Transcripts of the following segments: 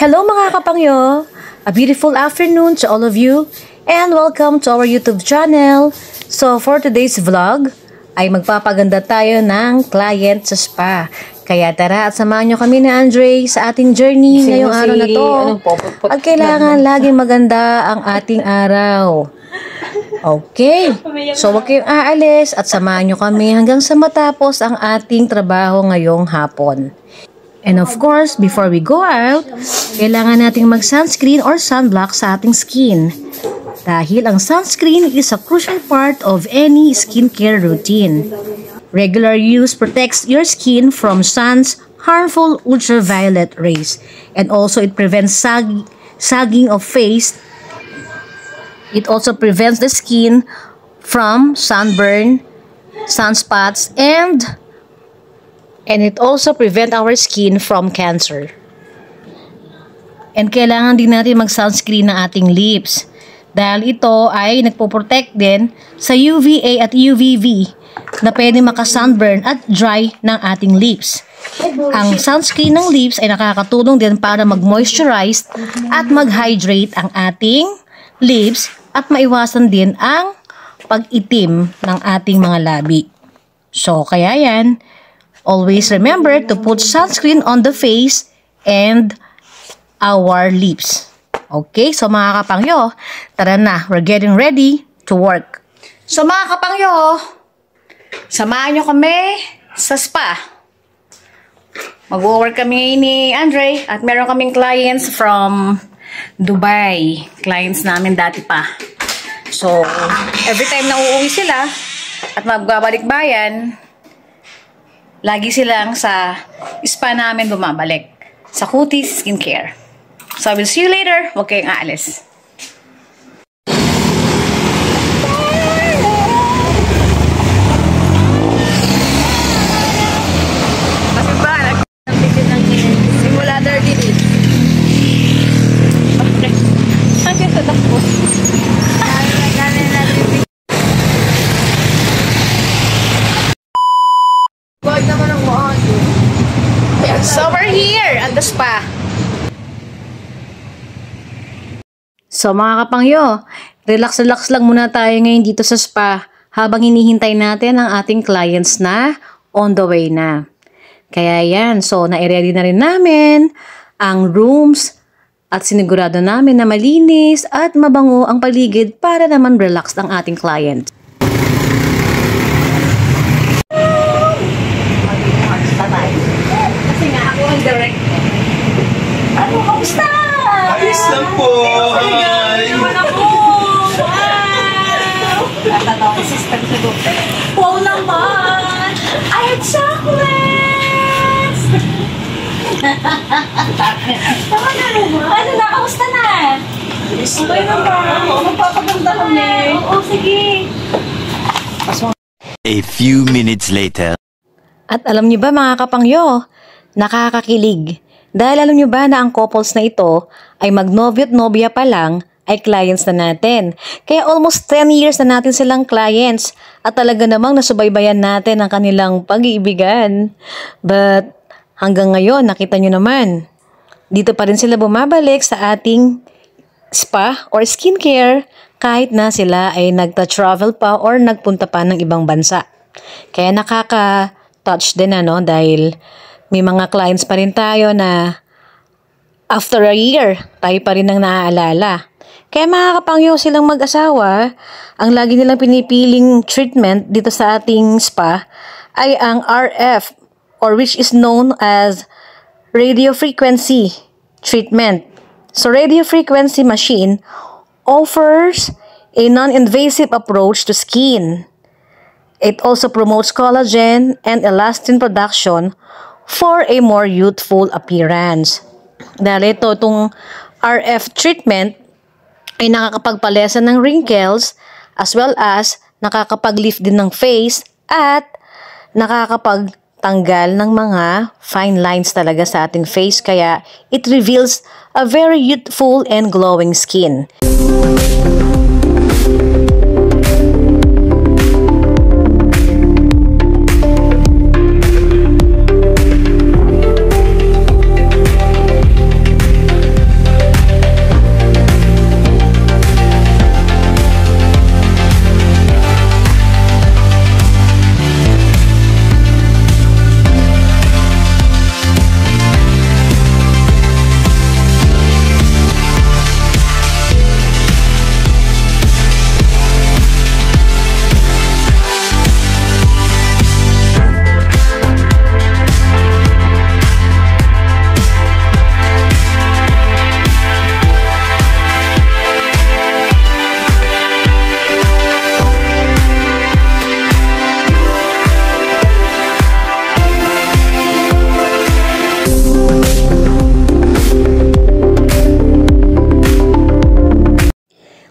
Hello mga kapangyo! A beautiful afternoon to all of you and welcome to our YouTube channel. So for today's vlog ay magpapaganda tayo ng client sa spa. Kaya tara at samahan nyo kami ni Andre sa ating journey ngayong araw na to. At kailangan laging maganda ang ating araw. Okay, so huwag kayong aalis at samahan nyo kami hanggang sa matapos ang ating trabaho ngayong hapon. And of course, before we go out, kailangan nating mag-sunscreen or sunblock sa ating skin. Dahil ang sunscreen is a crucial part of any skincare routine. Regular use protects your skin from sun's harmful ultraviolet rays. And also it prevents sagging of face. It also prevents the skin from sunburn, sunspots, and it also prevents our skin from cancer. And kailangan din natin mag-sunscreen ng ating lips. Dahil ito ay nagpo-protect din sa UVA at UVB na pwede maka-sunburn at dry ng ating lips. Ang sunscreen ng lips ay nakakatulong din para mag-moisturize at mag-hydrate ang ating lips at maiwasan din ang pag-itim ng ating mga labi. So, kaya yan, always remember to put sunscreen on the face and our lips. Okay, so mga kapangyo, tara na, we're getting ready to work. So mga kapangyo, samahan nyo kami sa spa. Mag-work kami ni Andre at meron kaming clients from Dubai. Clients namin dati pa. So, every time na uuwi sila at magbabalik bayan, lagi silang sa spa namin bumabalik. Sa Cuties Skincare. So, I will see you later. Huwag kayong aalis. Kasi ba, nag-visit ng simula 30 days. Okay. Hanggang sa tapos. Huwag naman ang mukha. So, we're here at the spa. So, mga kapangyo, relax lang muna tayo ngayon dito sa spa habang hinihintay natin ang ating clients na on the way na. Kaya yan, so, na-ready na rin namin ang rooms at sinigurado namin na malinis at mabango ang paligid para naman relax ang ating client. Kasi nga ako ang direct. Ano, kamusta? Ayos lang po! Ay! Naman ako! Wow! Natatawa ko sister sa doktor. Wow naman! I had chocolates! Tama na naman. Ano na? Kamusta na? Okay naman. Magpapaganda kami. Oo, sige. A few minutes later. At alam niyo ba mga kapangyo, nakakakilig. Dahil alam nyo ba na ang couples na ito ay mag-novyo at nobya pa lang ay clients na natin. Kaya almost 10 years na natin silang clients at talaga namang nasubaybayan natin ang kanilang pag-iibigan. But hanggang ngayon, nakita nyo naman, dito pa rin sila bumabalik sa ating spa or skincare kahit na sila ay nagta-travel pa or nagpunta pa ng ibang bansa. Kaya nakaka-touch din dahil may mga clients pa rin tayo na after a year, tayo pa rin ang naaalala. Kaya mga kapangyo silang mag-asawa, ang lagi nilang pinipiling treatment dito sa ating spa ay ang RF or which is known as radio frequency treatment. So radio frequency machine offers a non-invasive approach to skin. It also promotes collagen and elastin production for a more youthful appearance. Dahil itong RF treatment ay nakakapagpalesa ng wrinkles as well as nakakapag-lift din ng face at nakakapagtanggal ng mga fine lines talaga sa ating face. Kaya it reveals a very youthful and glowing skin.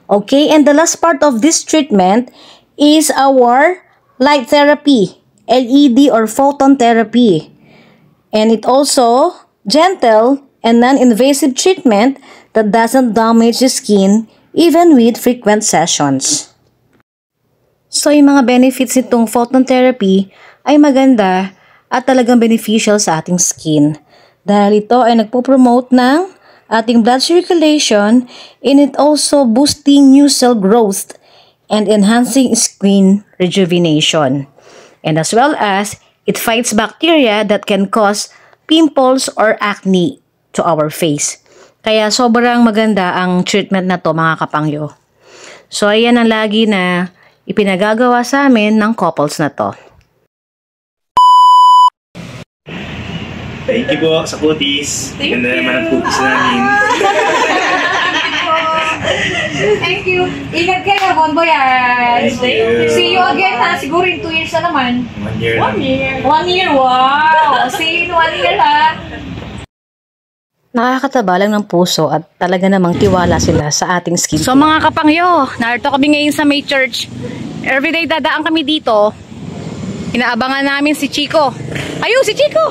Okay, and the last part of this treatment is our light therapy, LED or photon therapy. And it also gentle and non-invasive treatment that doesn't damage the skin even with frequent sessions. So yung mga benefits nitong photon therapy ay maganda at talagang beneficial sa ating skin. Dahil ito ay nagpo-promote ng ating blood circulation and it also boosting new cell growth and enhancing skin rejuvenation. And as well as it fights bacteria that can cause pimples or acne to our face. Kaya sobrang maganda ang treatment na to mga kapangyo. So ayan ang lagi na ipinagagawa sa amin ng couples na to. Thank you po sa kutis. Ganda naman ang kutis namin. Thank you. Ingat kayo, Bonboyas. Thank you. See you again ha. Siguro in 2 years na naman. 1 year lang. 1 year. 1 year, wow. See you in 1 year ha. Nakakataba lang ng puso at talaga namang tiwala sila sa ating skin. So mga kapangyo, narito kami ngayon sa May Church. Everyday dadaan kami dito. Inaabangan namin si Chico. Ayun, si Chico!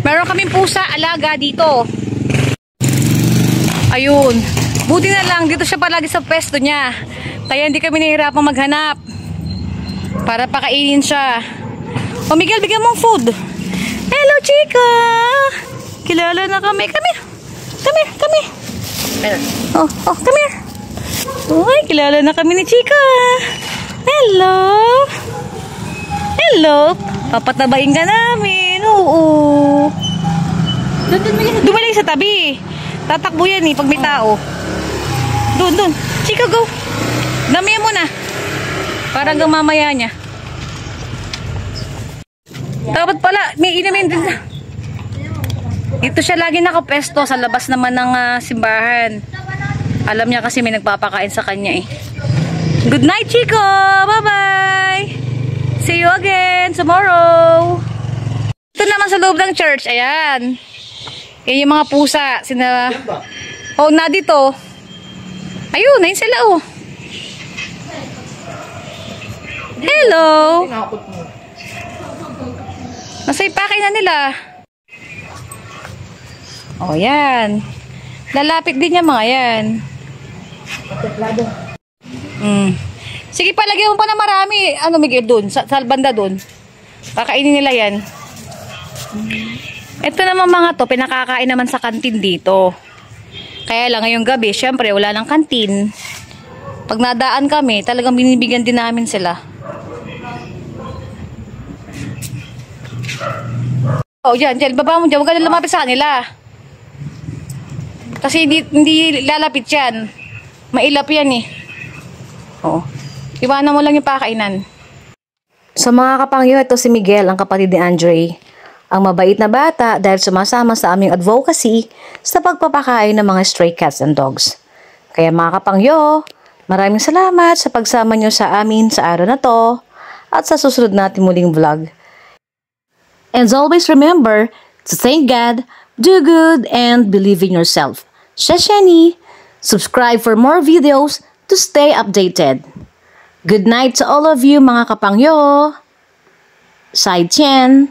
Meron kaming pusa, alaga dito. Ayun. Buti na lang, dito siya palagi sa pwesto niya. Kaya hindi kami nahihirapang maghanap. Para pakainin siya. O Miguel, bigyan mong food. Hello, Chico! Kilala na kami. Come here. Come here, come here. Oh, come here. Uy, kilala na kami ni Chica. Hello. Hello. Papatabain ka namin. Oo. Dumali sa tabi. Tatakbo yan pag may tao. Doon. Chica, go. Damihan mo na. Para hanggang mamaya niya. Dapat pala, may inamin din. Dito siya lagi nakapesto sa labas naman ng simbahan. Alam niya kasi may nagpapakain sa kanya eh. Good night, Chico! Bye-bye! See you again tomorrow! Ito naman sa loob ng church. Ayan. Yan yung mga pusa. Oh, na dito. Ayun, ayun sila oh. Hello! Nasa ipakain na nila. Oh, yan. Lalapit din yung mga yan. Sige, palagyan mo pa na marami. Ano, Miguel, dun? Sa banda dun. Kakainin nila yan. Ito naman mga to, pinakakain naman sa kantin dito. Kaya lang ngayong gabi, syempre, wala nang kantin. Pag nadaan kami, talagang binibigyan din namin sila. Oh, dyan. Baba mo dyan. Huwag ka na lumapit sa kanila. Kasi hindi lalapit yan. Mailap yan eh. Oo. Iwanan mo lang yung pakainan. Sa mga kapangyo, ito si Miguel, ang kapatid ni Andre. Ang mabait na bata dahil sumasama sa aming advocacy sa pagpapakain ng mga stray cats and dogs. Kaya mga kapangyo, maraming salamat sa pagsama nyo sa amin sa araw na to at sa susunod natin muling vlog. And always remember to thank God, do good, and believe in yourself. Shashani, subscribe for more videos to stay updated. Good night to all of you mga kapangyo. Sai Tian.